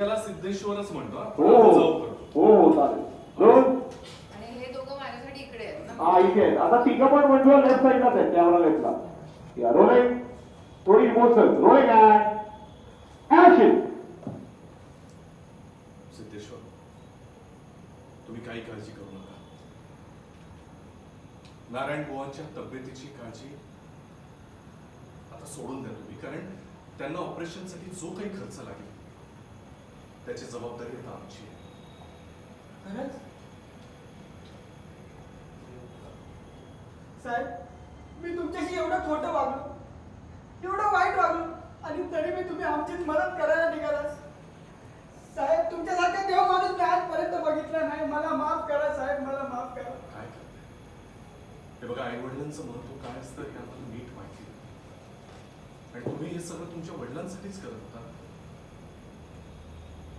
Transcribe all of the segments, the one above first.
त्याला सिद्धेश्वरच म्हणतो हा. हो हो जाऊ करू. हो हो चालेल रोल आणि हे दोघं माझ्यासाठी इकडे आहेत ना. हा इथे आहेत आता तिघं पण म्हणजे लेफ्ट साईडलाच आहेत कॅमेरा लेफ्टला या रोलिंग थोडी इमोशन रोलिंग ऍक्शन सिद्धेश्वर तुम्ही काही काळजी करू नका. नारायण बुवांच्या तब्येतीची काळजी आता सोडून द्या तुम्ही, कारण त्यांना ऑपरेशनसाठी जो काही खर्च लागेल त्याची जबाबदारी आता आमची आहे. खरंच साहेब, मी तुमच्याशी एवढं खोटं वागलो, एवढं वाईट वागलो, आणि तरी मी तुम्ही आमचीच मदत करायला निघालास. साहेब, तुमच्यासारखा देव माणूस मी आजपर्यंत बघितला नाही. मला माफ करा साहेब, मला माफ करा. काय करते हे बघा, आई वडिलांचं महत्व काय असतं हे आम्हाला नीट माहिती आहे. आणि तुम्ही हे सगळं तुमच्या वडिलांसाठीच करत होता.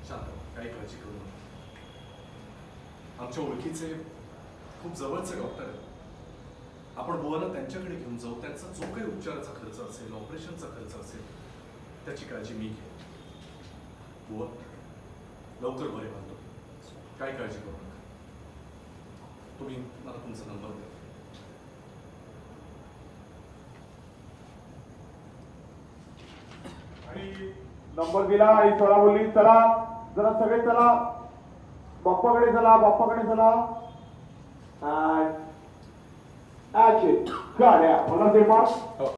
शांत व्हा, काही काळजी करू नका. आमच्या ओळखीचे खूप जवळचे डॉक्टर आहेत. आपण बुवाला त्यांच्याकडे घेऊन जाऊ. त्यांचा जो काही उपचाराचा खर्च असेल, ऑपरेशनचा खर्च असेल, त्याची काळजी मी घेईन. बुवा लवकर बरे बांधतो, काय काळजी करू नका. तुम्ही मला तुमचा नंबर द्या. आणि नंबर दिला आणि चला बोलली चला जरा सगळे चला बाप्पाकडे चला बाप्पाकडे चला ऍक्शन गाड्या मला ते